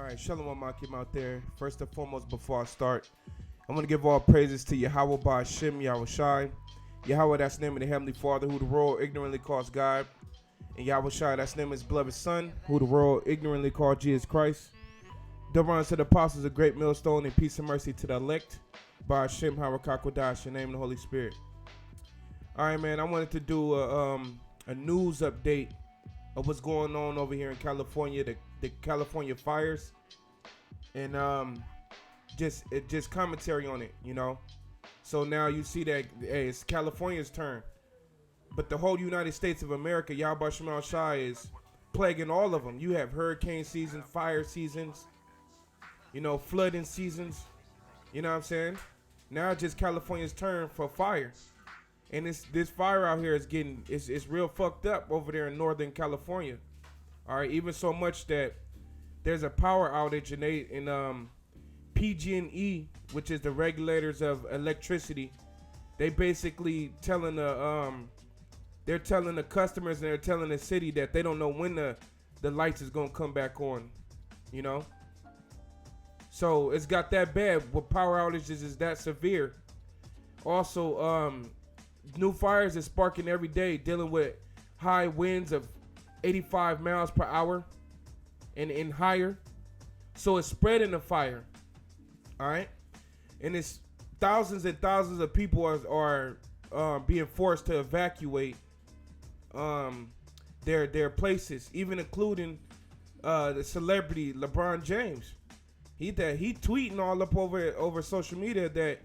All right, Shalawam Akim out there. First and foremost, before I start, I want to give all praises to Yahweh by Hashem, Yahweh Shai. Yahweh, that's the name of the Heavenly Father, who the world ignorantly calls God. And Yahweh Shai, that's the name of his beloved Son, who the world ignorantly called Jesus Christ. Double honor to the apostles, a great millstone, and peace and mercy to the elect. By Hashem, Hawakakodash, in the name of the Holy Spirit. All right, man, I wanted to do a news update of what's going on over here in California, the California fires, and just commentary on it, you know. So now you see that, hey, it's California's turn, but the whole United States of America, Yahweh Shemal Shai, is plaguing all of them. You have hurricane season, fire seasons, you know, flooding seasons. You know what I'm saying? Now it's just California's turn for fire. And this fire out here is it's real fucked up over there in Northern California. All right, even so much that there's a power outage in PG&E, which is the regulators of electricity. They basically telling they're telling the customers and they're telling the city that they don't know when the lights is gonna come back on, you know. So it's got that bad. With power outages is that severe. Also, new fires is sparking every day, dealing with high winds of 85 miles per hour and higher. So it's spreading the fire. All right, and it's thousands and thousands of people are being forced to evacuate their places, even including the celebrity LeBron James. He tweeting all up over social media that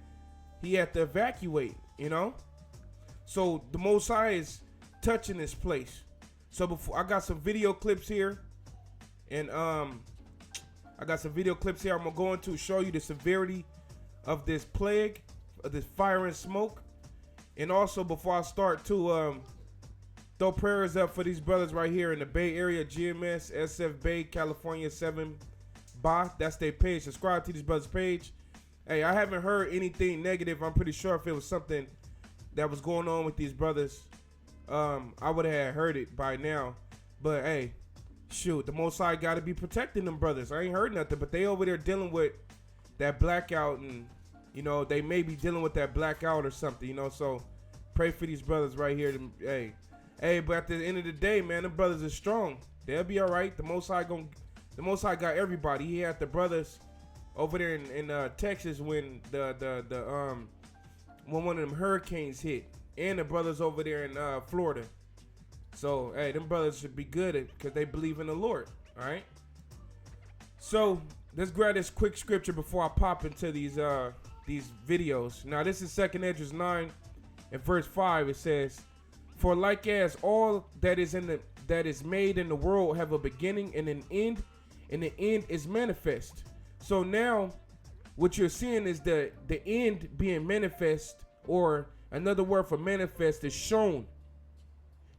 he had to evacuate, you know. So the Most High is touching this place. So before I got some video clips here, and I'm gonna go into show you the severity of this plague, of this fire and smoke, and also before I start to throw prayers up for these brothers right here in the Bay Area, GMS SF Bay, California 7. That's their page. Subscribe to these brothers' page. Hey, I haven't heard anything negative. I'm pretty sure if it was something that was going on with these brothers, I would have heard it by now. But hey, shoot, the Most High got to be protecting them brothers. I ain't heard nothing, but they over there dealing with that blackout, and you know they may be dealing with that blackout or something, you know. So pray for these brothers right here. Hey, but at the end of the day, man, them brothers are strong. They'll be all right. The Most High got everybody. He had the brothers over there in Texas when when one of them hurricanes hit, and the brothers over there in Florida. So hey, them brothers should be good because they believe in the Lord. All right. So let's grab this quick scripture before I pop into these videos. Now this is 2nd Esdras 9 and verse 5. It says, "For like as all that is made in the world have a beginning and an end, and the end is manifest." So now what you're seeing is the end being manifest, or another word for manifest is shown.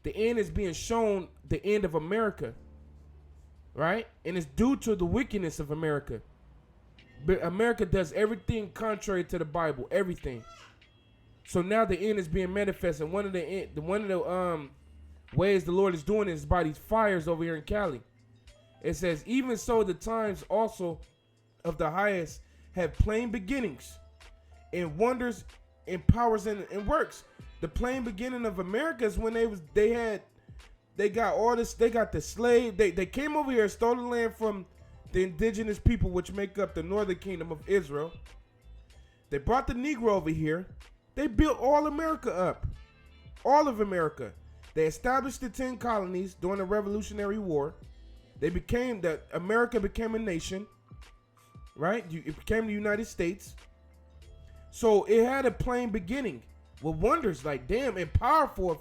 The end is being shown, the end of America, right? And it's due to the wickedness of America. But America does everything contrary to the Bible, everything. So now the end is being manifest, and one of the ways the Lord is doing it is by these fires over here in Cali. It says, "Even so, the times also of the highest have plain beginnings, and wonders, and powers, and works." The plain beginning of America is when they got all this. They got the slave. They came over here, stole the land from the indigenous people, which make up the northern kingdom of Israel. They brought the Negro over here. They built all America up, all of America. They established the 10 colonies during the Revolutionary War. America became a nation, right? It became the United States. So it had a plain beginning with wonders, like damn, and powerful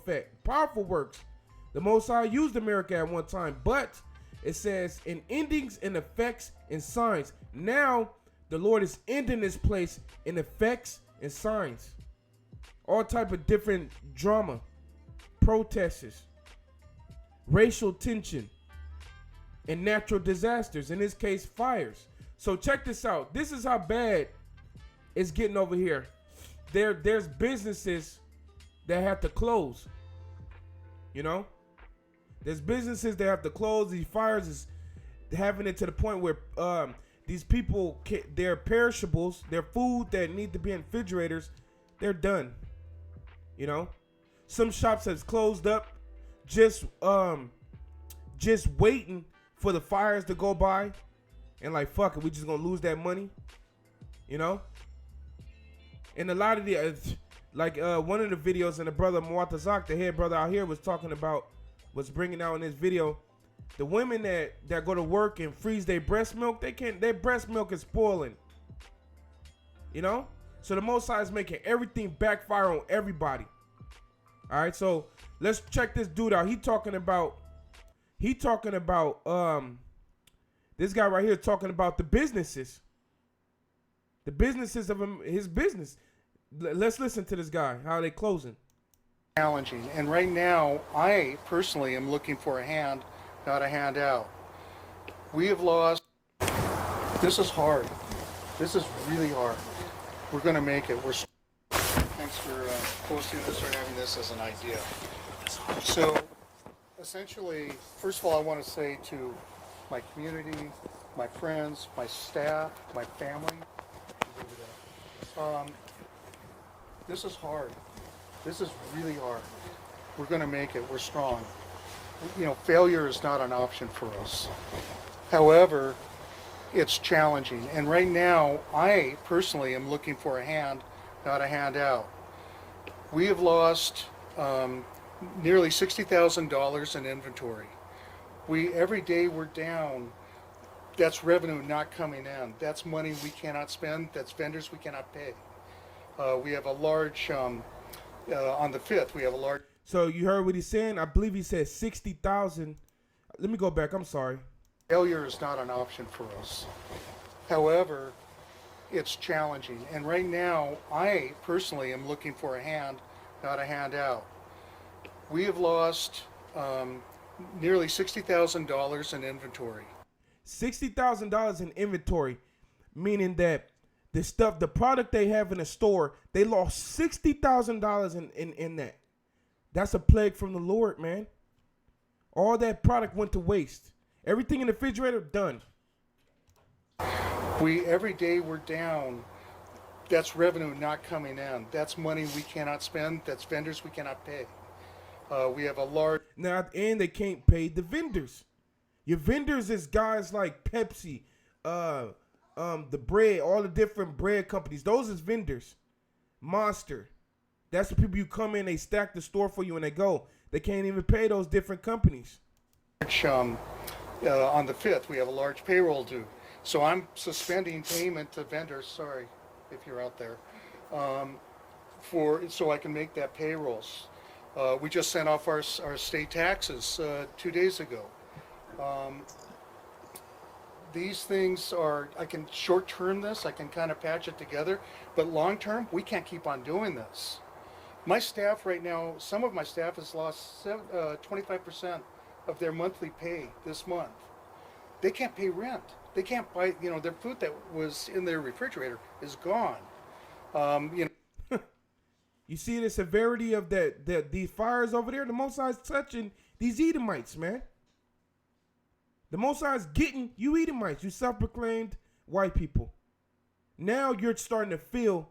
works. The Most High used America at one time, but it says in endings and effects and signs. Now the Lord is ending this place in effects and signs. All type of different drama, protests, racial tension, and natural disasters, in this case fires. So check this out. This is how bad it's getting over here. There's businesses that have to close. You know, there's businesses that have to close. These fires is having it to the point where these people, their perishables, their food that need to be in refrigerators, they're done. You know, some shops has closed up, just waiting for the fires to go by, and like, fuck it, we just gonna lose that money. You know, and a lot of the one of the videos, and the brother Muatazak, the head brother out here, was bringing out in this video, the women that go to work and freeze their breast milk, their breast milk is spoiling. You know? So the Most High is making everything backfire on everybody. All right, so let's check this dude out. He talking about this guy right here talking about the businesses of his business. Let's listen to this guy, how they closing. Challenging, and right now I personally am looking for a hand, not a handout. We have lost. This is hard. This is really hard. We're going to make it. Thanks for posting this or having this as an idea. So essentially, first of all, I want to say to my community, my friends, my staff, my family, this is hard. This is really hard. We're going to make it. We're strong. You know, failure is not an option for us. However, it's challenging. And right now, I personally am looking for a hand, not a handout. We have lost nearly $60,000 in inventory. Every day we're down. That's revenue not coming in. That's money we cannot spend. That's vendors we cannot pay. We have a large, on the 5th, we have a large. So you heard what he's saying? I believe he said 60,000. Let me go back. I'm sorry. Failure is not an option for us. However, it's challenging. And right now, I personally am looking for a hand, not a handout. We have lost nearly $60,000 in inventory. $60,000 in inventory, meaning that the product they have in the store, they lost $60,000 in that. That's a plague from the Lord, man. All that product went to waste. Everything in the refrigerator, done. Every day we're down. That's revenue not coming in. That's money we cannot spend. That's vendors we cannot pay. We have a large. Now, and they can't pay the vendors. Your vendors is guys like Pepsi, the bread, all the different bread companies. Those is vendors. Monster. That's the people you come in, they stack the store for you, and they go. They can't even pay those different companies. On the 5th, we have a large payroll due. So I'm suspending payment to vendors, sorry if you're out there, so I can make that payrolls. We just sent off our state taxes 2 days ago. These things I can short-term this, I can kind of patch it together, but long-term, we can't keep on doing this. My staff right now, some of my staff has lost 25% of their monthly pay this month. They can't pay rent. They can't buy, their food that was in their refrigerator is gone. You see the severity of these fires over there? The Most High is touching these Edomites, man. The Most High is getting you Edomites, you self-proclaimed white people. Now you're starting to feel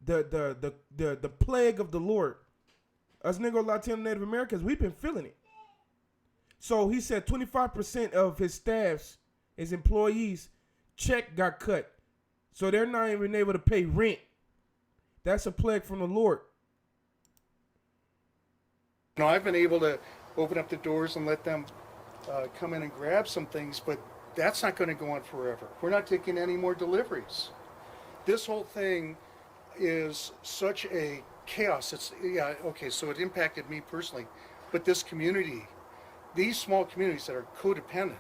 the plague of the Lord. Us Negro, Latino, Native Americans, we've been feeling it. So he said 25% of his staffs, his employees, check got cut. So they're not even able to pay rent. That's a plague from the Lord. I've been able to open up the doors and let them come in and grab some things, but that's not going to go on forever. We're not taking any more deliveries. This whole thing is such a chaos. So it impacted me personally, but this community, these small communities that are codependent,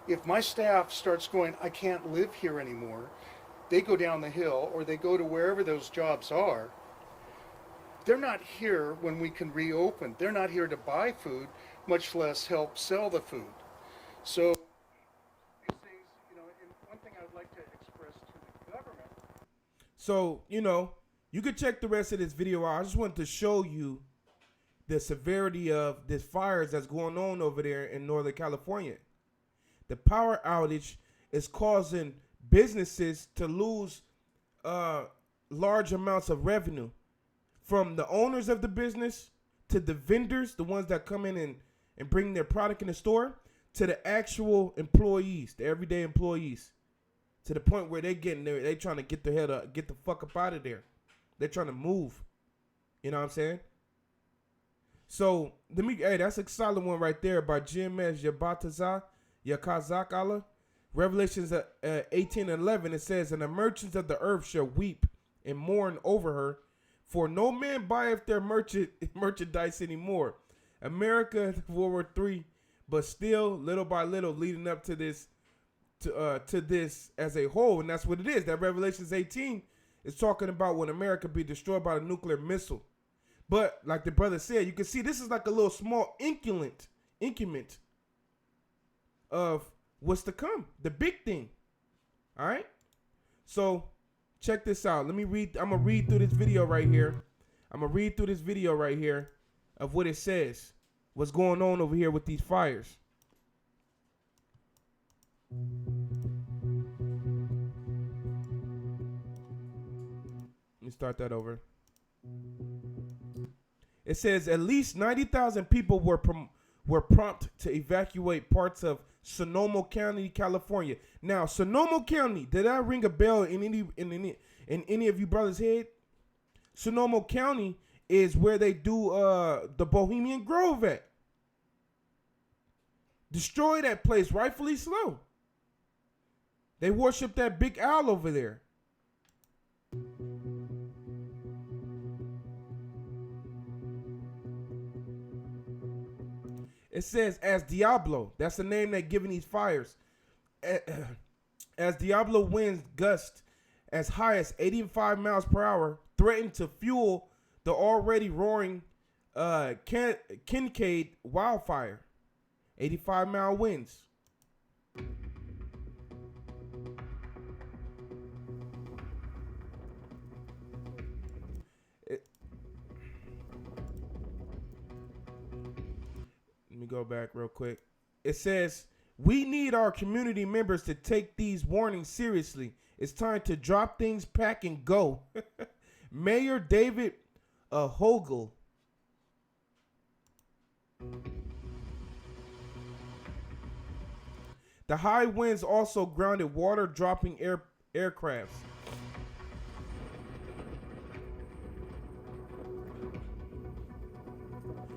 if my staff starts going, I can't live here anymore, they go down the hill or they go to wherever those jobs are. They're not here when we can reopen. They're not here to buy food, much less help sell the food. So these things, and one thing I would like to express to the government. So, you could check the rest of this video out. I just wanted to show you the severity of this fires that's going on over there in Northern California. The power outage is causing businesses to lose large amounts of revenue, from the owners of the business to the vendors, the ones that come in and bring their product in the store, to the actual employees, the everyday employees, to the point where they trying to get the fuck up out of there. They're trying to move. You know what I'm saying? So that's a solid one right there by GMS Yakazak Allah. Revelations 18:11, it says, and the merchants of the earth shall weep and mourn over her, for no man buyeth their merchandise anymore. America, World War III, but still little by little leading up to this as a whole, and that's what it is. That Revelations 18 is talking about when America be destroyed by the nuclear missile. But like the brother said, you can see this is like a little small increment of what's to come, the big thing. All right, so check this out. I'm gonna read through this video right here. Of what it says, what's going on over here with these fires. Let me start that over. It says at least 90,000 people were prompt to evacuate parts of Sonoma County, California. Now, Sonoma County, did that ring a bell in any of you brothers' head? Sonoma County is where they do the Bohemian Grove at. Destroy that place, rightfully so. They worship that big owl over there. It says, as Diablo, that's the name they're giving these fires. As Diablo winds gust as high as 85 miles per hour threaten to fuel the already roaring Kincaid wildfire. 85-mile winds. Let me go back real quick. It says, we need our community members to take these warnings seriously. It's time to drop things, pack, and go. Mayor David Hogel. The high winds also grounded water-dropping aircrafts.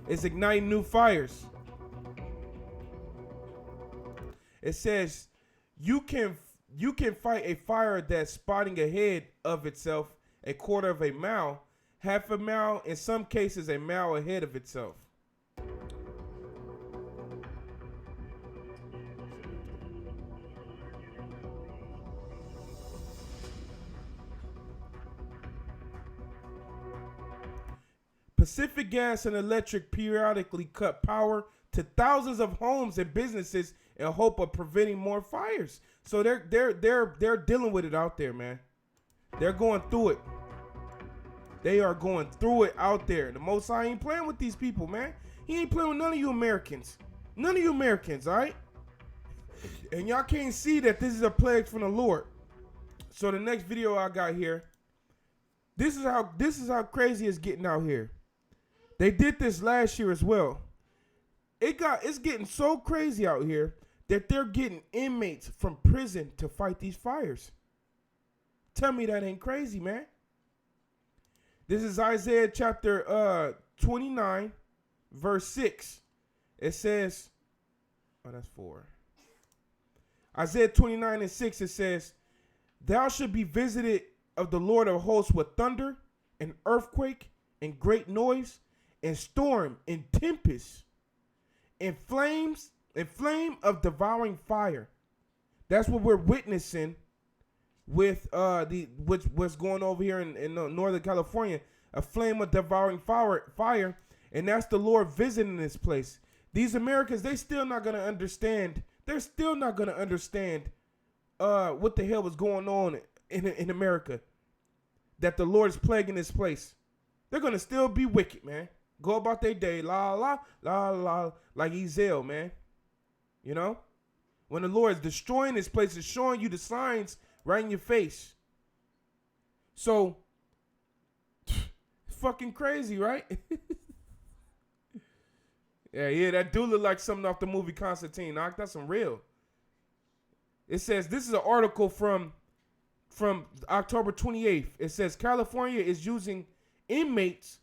It's igniting new fires. It says you can fight a fire that's spotting ahead of itself a quarter of a mile, half a mile, in some cases a mile ahead of itself. Pacific Gas and Electric periodically cut power to thousands of homes and businesses in hope of preventing more fires. So they're dealing with it out there, man. They're going through it. They are going through it out there. The Most High ain't playing with these people, man. He ain't playing with none of you Americans. None of you Americans, all right? And y'all can't see that this is a plague from the Lord. So the next video I got here, this is how crazy it's getting out here. They did this last year as well. It's getting so crazy out here that they're getting inmates from prison to fight these fires. Tell me that ain't crazy, man. This is Isaiah chapter 29, verse 6. It says, that's 4. Isaiah 29 and 6, it says, thou shalt be visited of the Lord of hosts with thunder and earthquake and great noise and storm and tempest and flame of devouring fire. That's what we're witnessing with what's going over here in Northern California, a flame of devouring fire, and that's the Lord visiting this place. These Americans, they're still not gonna understand what the hell was going on in America, that the Lord is plaguing this place. They're gonna still be wicked, man. Go about their day, la la la la, like Ezel, man. You know, When the Lord is destroying this place, is showing you the signs right in your face. So, fucking crazy, right? Yeah, that do look like something off the movie Constantine. Knock, that's some real. It says, this is an article from October 28th. It says, California is using inmates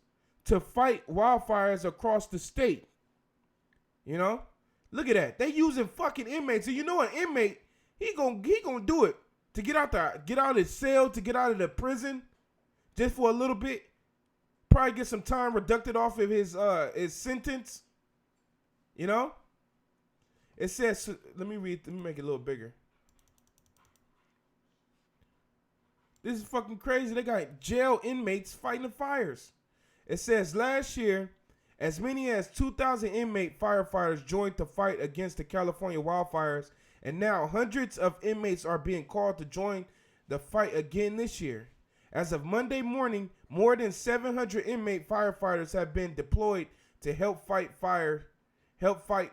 to fight wildfires across the state. You know? Look at that. They using fucking inmates. And you know an inmate, he gonna do it to get out of his cell, to get out of the prison just for a little bit. Probably get some time reducted off of his sentence. You know? It says, let me make it a little bigger. This is fucking crazy. They got jail inmates fighting the fires. It says last year, as many as 2,000 inmate firefighters joined to fight against the California wildfires, and now hundreds of inmates are being called to join the fight again this year. As of Monday morning, more than 700 inmate firefighters have been deployed to help fight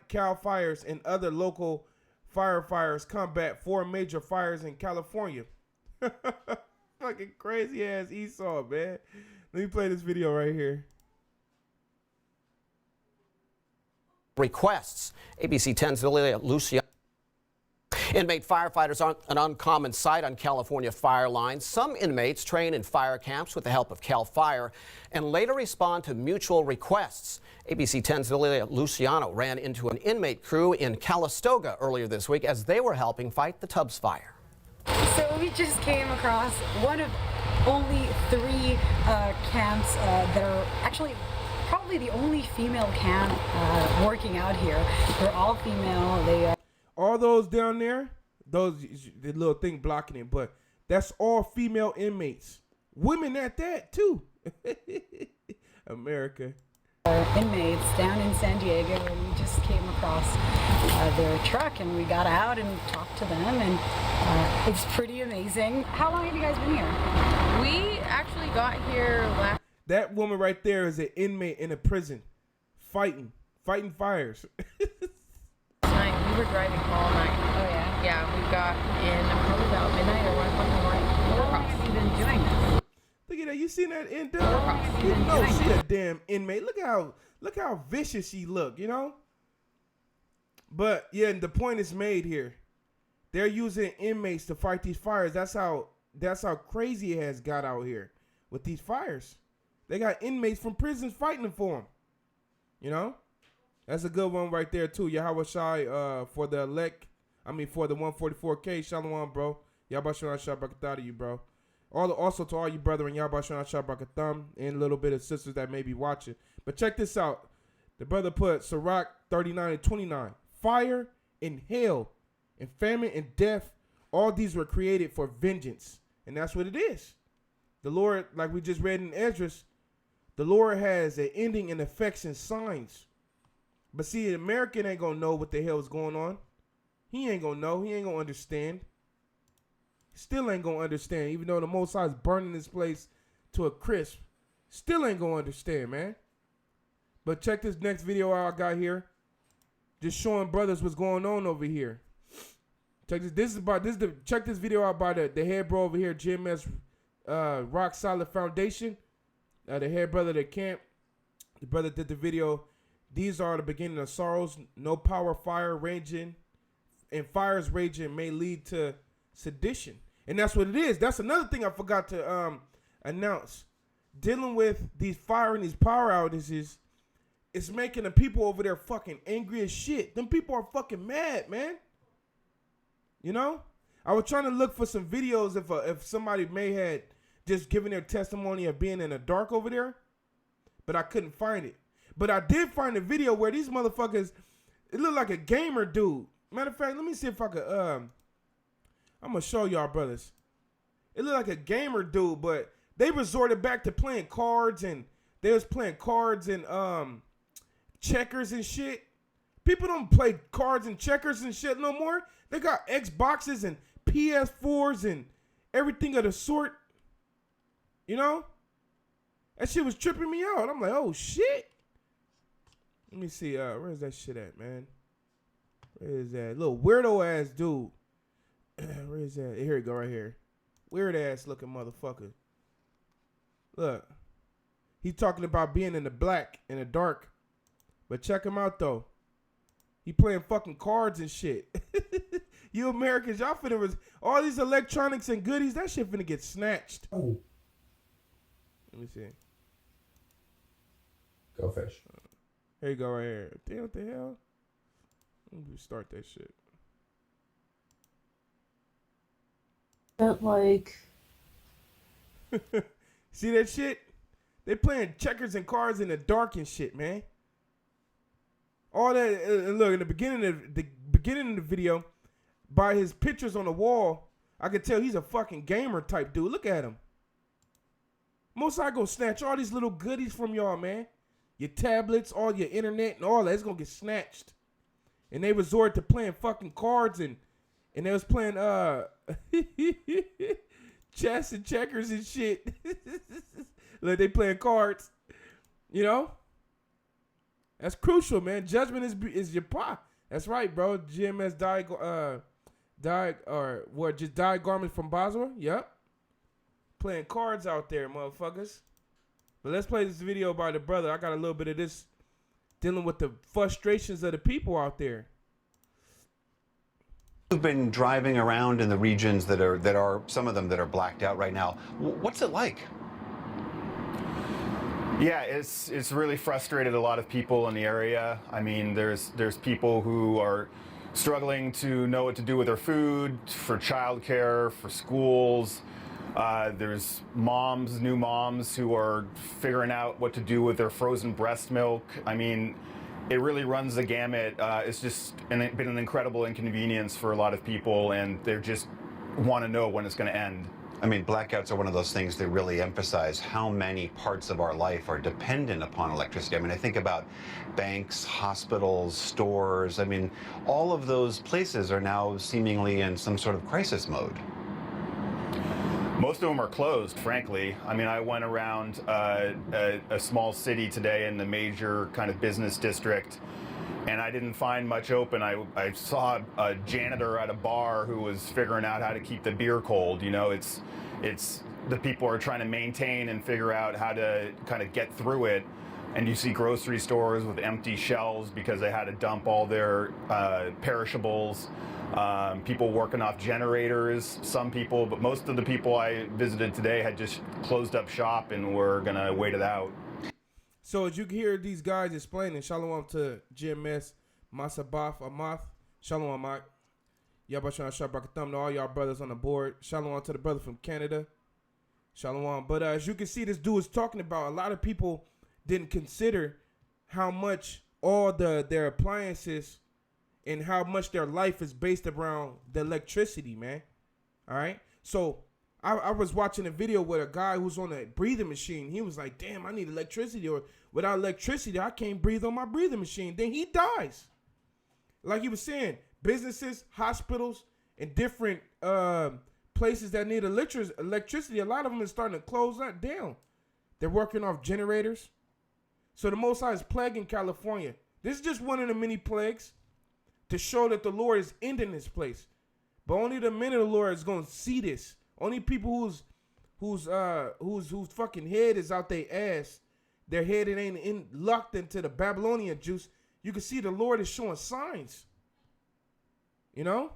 Cal fires and other local firefighters combat 4 major fires in California. Fucking crazy ass Esau, man. Let me play this video right here. Requests. ABC 10's Lucia. Inmate firefighters aren't an uncommon sight on California fire lines. Some inmates train in fire camps with the help of Cal Fire and later respond to mutual requests. ABC 10's Luciano ran into an inmate crew in Calistoga earlier this week as they were helping fight the Tubbs fire. So we just came across one of only 3 camps that are actually probably the only female camp working out here. They're all female. They all those down there, the little thing blocking it, but that's all female inmates. Women at that too. America. Inmates down in San Diego, and we just came across their truck, and we got out and talked to them, and it's pretty amazing. How long have you guys been here? We actually got here last. That woman right there is an inmate in a prison, fighting fires. Night. We were driving all night. Oh yeah. Yeah, we got in probably about midnight or 1 o'clock in the morning. How long have you been doing this? Look at that. You seen that end up? You know she a damn inmate. Look how vicious she look, you know? But yeah, the point is made here. They're using inmates to fight these fires. That's how crazy it has got out here with these fires. They got inmates from prisons fighting for them. You know? That's a good one right there too. Yahweh Shai for the 144K. Shalawam, bro. Yahweh Shai Shabbat to you, bro. Also to all you brethren, Yahweh Shai Shabbat and a little bit of sisters that may be watching. But check this out. The brother put Sirach 39 and 29. Fire and hail and famine and death, all these were created for vengeance. And that's what it is. The Lord, like we just read in Esdras, the Lord has an ending and effects and signs. But see, the American ain't going to know what the hell is going on. He ain't going to know. He ain't going to understand. Still ain't going to understand. Even though the Most High is burning this place to a crisp. Still ain't going to understand, man. But check this next video I got here. Just showing brothers what's going on over here. Check this. Check this video out by the head bro over here, GMS Rock Solid Foundation. The head brother of the camp. The brother did the video. These are the beginning of sorrows. No power, fire raging, and fires raging may lead to sedition. And that's what it is. That's another thing I forgot to announce. Dealing with these fire and these power outages, it's making the people over there fucking angry as shit. Them people are fucking mad, man. You know? I was trying to look for some videos if somebody may had just given their testimony of being in the dark over there, but I couldn't find it. But I did find a video where these motherfuckers, it looked like a gamer dude. Matter of fact, let me see if I could, I'm going to show y'all brothers. It looked like a gamer dude, but they resorted back to playing cards, and they was playing cards and checkers and shit. People don't play cards and checkers and shit no more. They got Xboxes and PS4s and everything of the sort. You know? That shit was tripping me out. I'm like, oh shit. Let me see, where's that shit at, man? Where is that? Little weirdo ass dude. Where is that? Here we go, right here. Weird ass looking motherfucker. Look. He's talking about being in the black, in the dark. But check him out, though. He playing fucking cards and shit. You Americans, y'all finna, all these electronics and goodies, that shit finna get snatched. Oh. Let me see. Go fish. Here you go, right here. Damn, what the hell? Let me start that shit. But like, See that shit? They playing checkers and cards in the dark and shit, man. All that. And look, in the beginning of the video, by his pictures on the wall, I could tell he's a fucking gamer type dude. Look at him. Most I go snatch all these little goodies from y'all, man. Your tablets, all your internet, and all that. It's gonna get snatched. And they resort to playing fucking cards and they was playing chess and checkers and shit. Look, they playing cards. You know? That's crucial, man. Judgment is your pot. That's right, bro. GMS died garment from Basra. Yep. Playing cards out there, motherfuckers. But let's play this video by the brother. I got a little bit of this dealing with the frustrations of the people out there. You've been driving around in the regions that are some of them that are blacked out right now. What's it like? Yeah, it's really frustrated a lot of people in the area. I mean, there's people who are struggling to know what to do with their food, for childcare, for schools. There's new moms who are figuring out what to do with their frozen breast milk. I mean, it really runs the gamut. It's just been an incredible inconvenience for a lot of people, and they just want to know when it's going to end. I mean, blackouts are one of those things that really emphasize how many parts of our life are dependent upon electricity. I mean, I think about banks, hospitals, stores. I mean, all of those places are now seemingly in some sort of crisis mode. Most of them are closed, frankly. I mean, I went around a small city today in the major kind of business district, and I didn't find much open. I saw a janitor at a bar who was figuring out how to keep the beer cold. You know, it's the people are trying to maintain and figure out how to kind of get through it. And you see grocery stores with empty shelves because they had to dump all their perishables. People working off generators, some people, but most of the people I visited today had just closed up shop and were gonna wait it out. So as you can hear these guys explaining, Shalawam to GMS, Masabaf, Amath, Shalawam, Mike. Yabashan Shabakatham to all y'all brothers on the board. Shalawam to the brother from Canada. Shalawam. But as you can see, this dude is talking about a lot of people didn't consider how much all their appliances and how much their life is based around the electricity, man. All right? So I was watching a video with a guy who's on a breathing machine. He was like, damn, I need electricity. Or without electricity, I can't breathe on my breathing machine. Then he dies. Like he was saying, businesses, hospitals, and different places that need electricity, a lot of them is starting to close that down. They're working off generators. So the Most High is plaguing California. This is just one of the many plagues to show that the Lord is ending this place. But only the men of the Lord is going to see this. Only people whose fucking head is out their ass, their head it ain't locked into the Babylonian juice. You can see the Lord is showing signs. You know?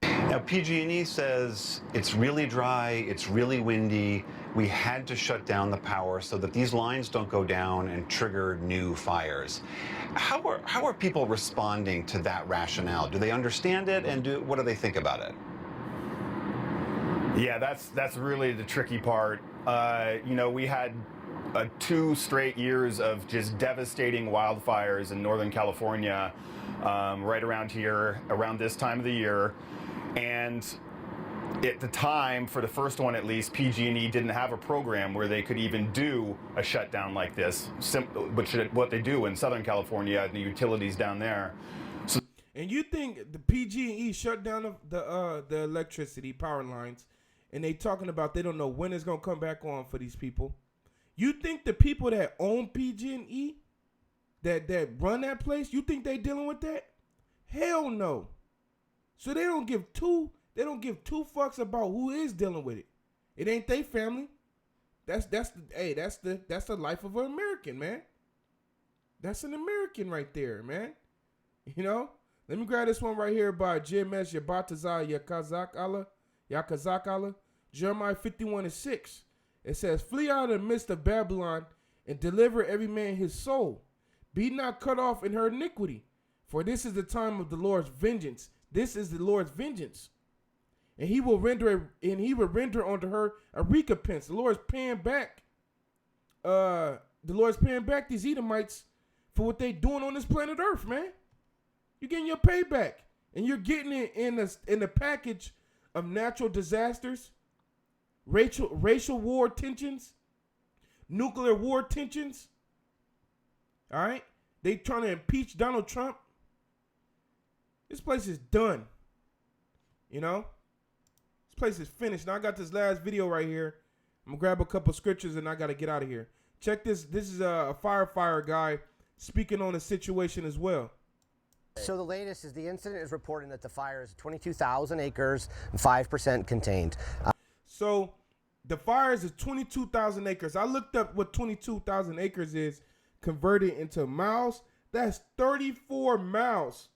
Now, PG&E says it's really dry, it's really windy. We had to shut down the power so that these lines don't go down and trigger new fires. How are people responding to that rationale? Do they understand it, and what do they think about it? Yeah, that's really the tricky part. You know, we had 2 straight years of just devastating wildfires in Northern California, right around here, around this time of the year. And at the time, for the first one at least, PG&E didn't have a program where they could even do a shutdown like this, which is what they do in Southern California and the utilities down there. So, and you think the PG&E shut down the electricity power lines, and they talking about they don't know when it's gonna come back on for these people? You think the people that own PG&E, that run that place, you think they dealing with that? Hell no. So they don't give two fucks about who is dealing with it. It ain't they family. That's the life of an American, man. That's an American right there, man. You know? Let me grab this one right here by JMS Yabatazah Yakazak Allah. Jeremiah 51:6. It says, flee out of the midst of Babylon and deliver every man his soul. Be not cut off in her iniquity, for this is the time of the Lord's vengeance. This is the Lord's vengeance. And he will render unto her a recompense. The Lord's paying back these Edomites for what they doing on this planet Earth, man. You're getting your payback. And you're getting it in a package of natural disasters, racial war tensions, nuclear war tensions. All right? They trying to impeach Donald Trump. This place is done. You know? This place is finished. Now I got this last video right here. I'm going to grab a couple scriptures and I got to get out of here. Check this. This is a firefighter guy speaking on the situation as well. So the latest is the incident is reporting that the fire is 22,000 acres and 5% contained. So the fires is 22,000 acres. I looked up what 22,000 acres is converted into miles. That's 34 miles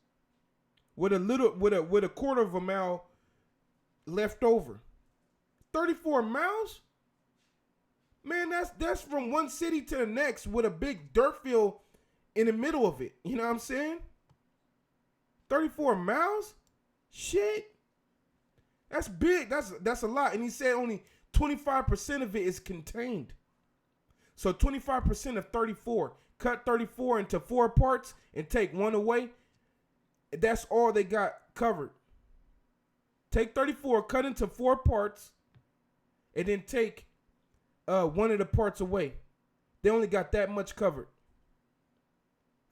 with a quarter of a mile left over. 34 miles? Man, that's from one city to the next with a big dirt field in the middle of it. You know what I'm saying? 34 miles? Shit. That's big. That's a lot. And he said only 25% of it is contained. So 25% of 34. Cut 34 into 4 parts and take one away. That's all they got covered. Take 34, cut into 4 parts, and then take one of the parts away. They only got that much covered.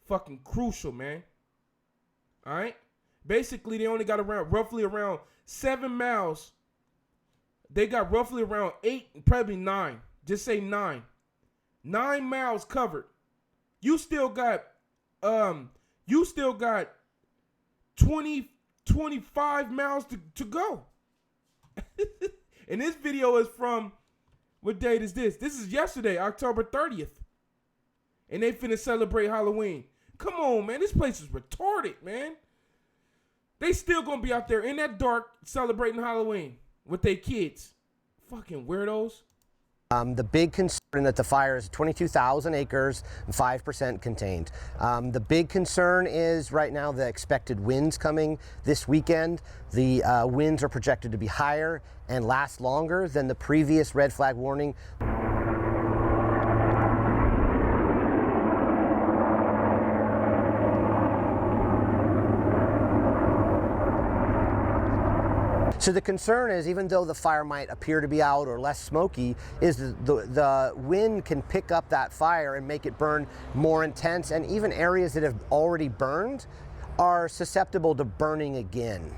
Fucking crucial, man. All right? Basically, they only got roughly around 7 miles. They got roughly around 8, probably 9. Just say 9. 9 miles covered. You still got 25 miles to go. And this video is from, what date is this? This is yesterday, October 30th. And they finna celebrate Halloween. Come on, man. This place is retarded, man. They still gonna be out there in that dark celebrating Halloween with their kids. Fucking weirdos. The big concern that the fire is 22,000 acres and 5% contained. The big concern is right now the expected winds coming this weekend. The winds are projected to be higher and last longer than the previous red flag warning. So the concern is, even though the fire might appear to be out or less smoky, is the wind can pick up that fire and make it burn more intense, and even areas that have already burned are susceptible to burning again.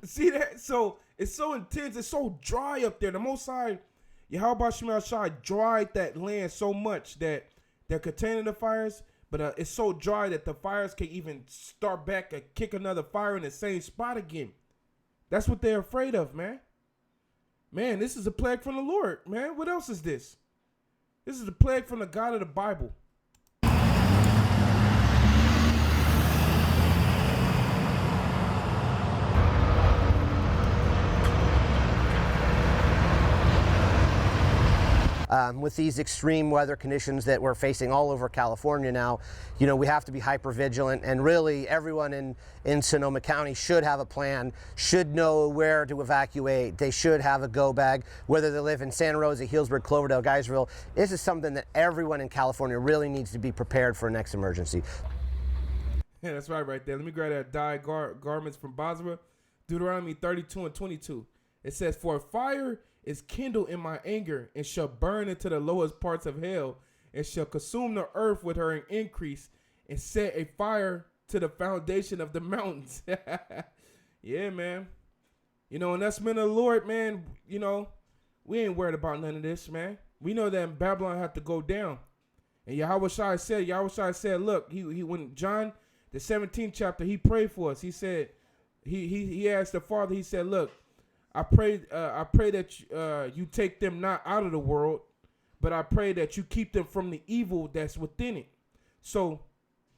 See that? So it's so intense, it's so dry up there. The Most High, Yahweh Shema Shai, dried that land so much that they're containing the fires, but it's so dry that the fires can even start back and kick another fire in the same spot again. That's what they're afraid of, man. Man, this is a plague from the Lord, man. What else is this? This is a plague from the God of the Bible. With these extreme weather conditions that we're facing all over California now, you know, we have to be hyper vigilant, and really everyone in Sonoma County should have a plan, should know where to evacuate. They should have a go bag, whether they live in Santa Rosa, Healdsburg, Cloverdale, Geisville. This is something that everyone in California really needs to be prepared for next emergency. Yeah, that's right there. Let me grab that dyed garments from Basra. Deuteronomy 32:22. It says, for a fire is kindled in my anger, and shall burn into the lowest parts of hell, and shall consume the earth with her increase, and set a fire to the foundation of the mountains. Yeah, man. You know, and that's men of the Lord, man. You know, we ain't worried about none of this, man. We know that Babylon had to go down. And Yahweh Shai said, look, he when John the 17th chapter, he prayed for us. He said, he asked the Father, he said, look, I pray that you take them not out of the world, but I pray that you keep them from the evil that's within it. So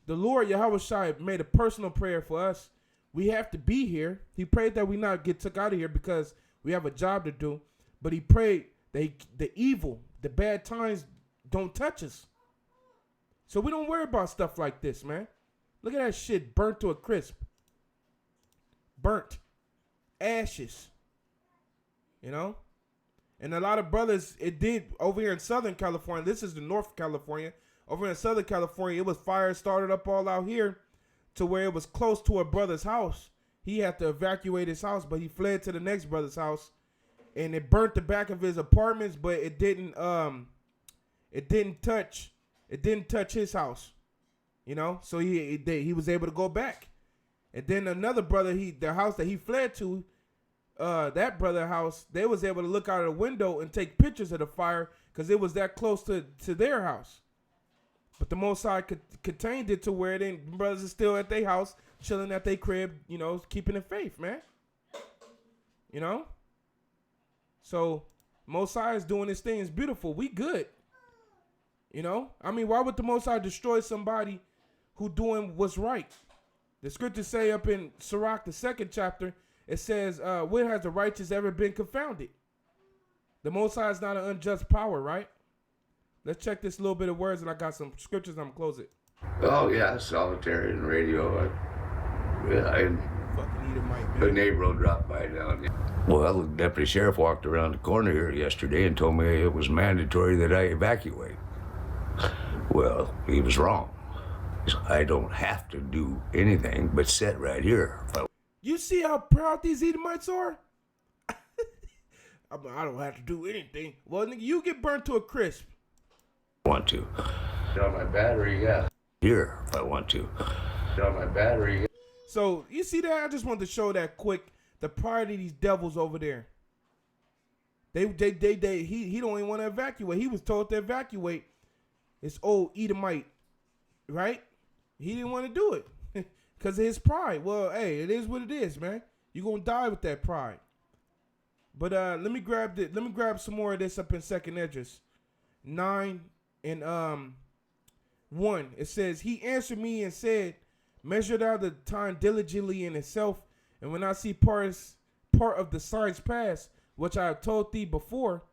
the Lord Yahweh Shai made a personal prayer for us. We have to be here. He prayed that we not get took out of here because we have a job to do. But he prayed that the evil, the bad times don't touch us. So we don't worry about stuff like this, man. Look at that shit burnt to a crisp. Burnt. Ashes. You know? And a lot of brothers, it did over here in Southern California. This is the North California. Over in Southern California, it was fire started up all out here to where it was close to a brother's house. He had to evacuate his house, but he fled to the next brother's house. And it burnt the back of his apartments, but it didn't touch his house. You know? So he was able to go back. And then another brother, the house that he fled to, that brother house, they was able to look out of the window and take pictures of the fire because it was that close to their house. But the Most High contained it to where brothers are still at their house, chilling at their crib, you know, keeping the faith, man. You know? So Most High is doing his thing. It's beautiful. We good. You know? I mean, why would the Most High destroy somebody who doing what's right? The scriptures say up in Sirach, the 2nd chapter, it says, when has the righteous ever been confounded? The Most High is not an unjust power, right? Let's check this little bit of words, and I got some scriptures. I'm going to close it. Oh, yeah, solitary and radio. Fucking Edomite, man. The neighbor dropped by down there. Well, the deputy sheriff walked around the corner here yesterday and told me it was mandatory that I evacuate. Well, he was wrong. I don't have to do anything but sit right here. You see how proud these Edomites are? I don't have to do anything. Well, nigga, you get burnt to a crisp. Want to. On my battery, yeah. Here, if I want to. On my battery. So, you see that? I just wanted to show that quick. The pride of these devils over there. He don't even want to evacuate. He was told to evacuate. It's old Edomite, right? He didn't want to do it because of his pride. Well, hey, it is what it is, man. You're gonna die with that pride. But let me grab some more of this up in 2nd Esdras 9 and 1. It says, he answered me and said, measure thou the time diligently in itself, and when I see part of the signs pass, which I have told thee before,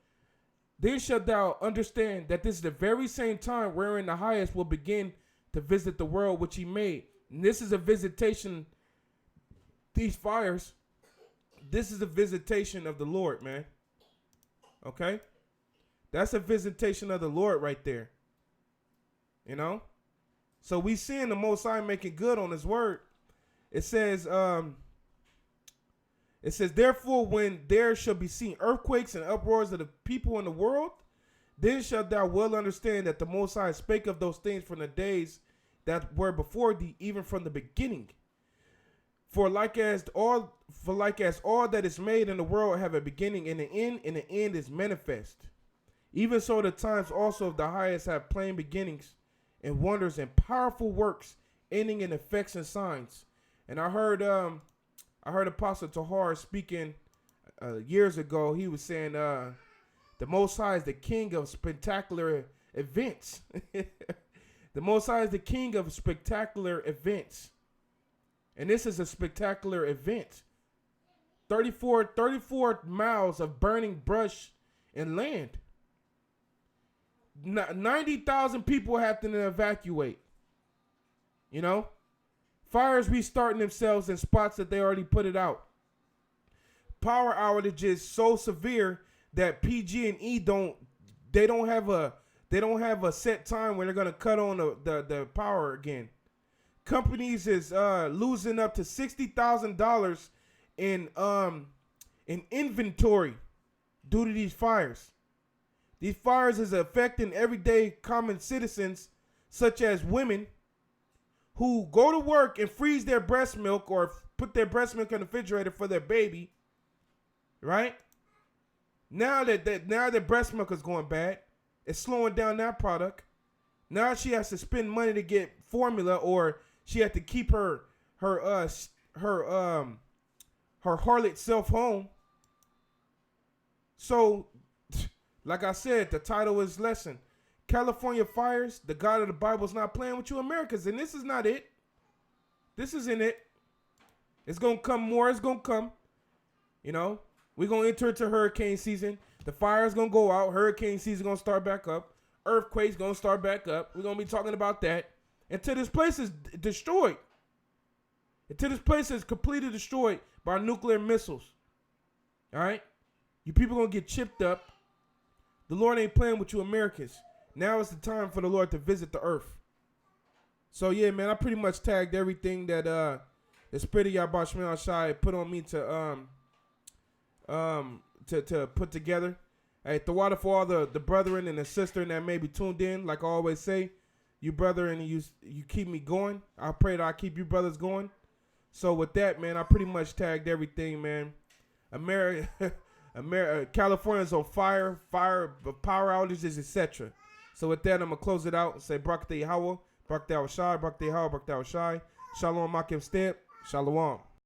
then shalt thou understand that this is the very same time wherein the highest will begin to visit the world which he made. And this is a visitation, these fires, this is a visitation of the Lord, man. Okay? That's a visitation of the Lord right there. You know? So we seeing the Most High making good on his word. It says, therefore, when there shall be seen earthquakes and uproars of the people in the world, then shalt thou well understand that the Most High spake of those things from the days that were before thee, even from the beginning. For like as all that is made in the world have a beginning and the end is manifest. Even so the times also of the highest have plain beginnings and wonders and powerful works, ending in effects and signs. And I heard Apostle Tahar speaking years ago. He was saying the Most High is the king of spectacular events. The Most High is the king of spectacular events. And this is a spectacular event. 34 miles of burning brush and land. 90,000 people have to evacuate. You know? Fires restarting themselves in spots that they already put it out. Power outages so severe that PG&E don't have a set time when they're gonna cut on the power again. Companies is losing up to $60,000 in inventory due to these fires. These fires is affecting everyday common citizens, such as women who go to work and freeze their breast milk or put their breast milk in the refrigerator for their baby. Right? Now that their breast milk is going bad, it's slowing down that product. Now she has to spend money to get formula, or She had to keep her harlot self home. So, like I said, the title is lesson. California fires, the God of the Bible is not playing with you Americans. And this is not it. This isn't it. It's going to come more. It's going to come. You know, we're going to enter into hurricane season. The fire's going to go out. Hurricane season going to start back up. Earthquake's going to start back up. We're going to be talking about that until this place is destroyed. Until this place is completely destroyed by nuclear missiles. All right? You people going to get chipped up. The Lord ain't playing with you Americans. Now is the time for the Lord to visit the earth. So, yeah, man, I pretty much tagged everything that the Spirit of Yahweh Shemel Shai put on me to put together. Hey, the water for all the brethren and the sister that may be tuned in. Like I always say, you brother and you keep me going. I pray that I keep you brothers going. So with that, man, I pretty much tagged everything, man. California's on fire, power outages, etc. So with that, I'm gonna close it out and say Barak Yahweh, Barak Yahweh Shai, Barak Yahweh, Barak Yahweh Shai. Shalom Makim Stamp, Shalawam.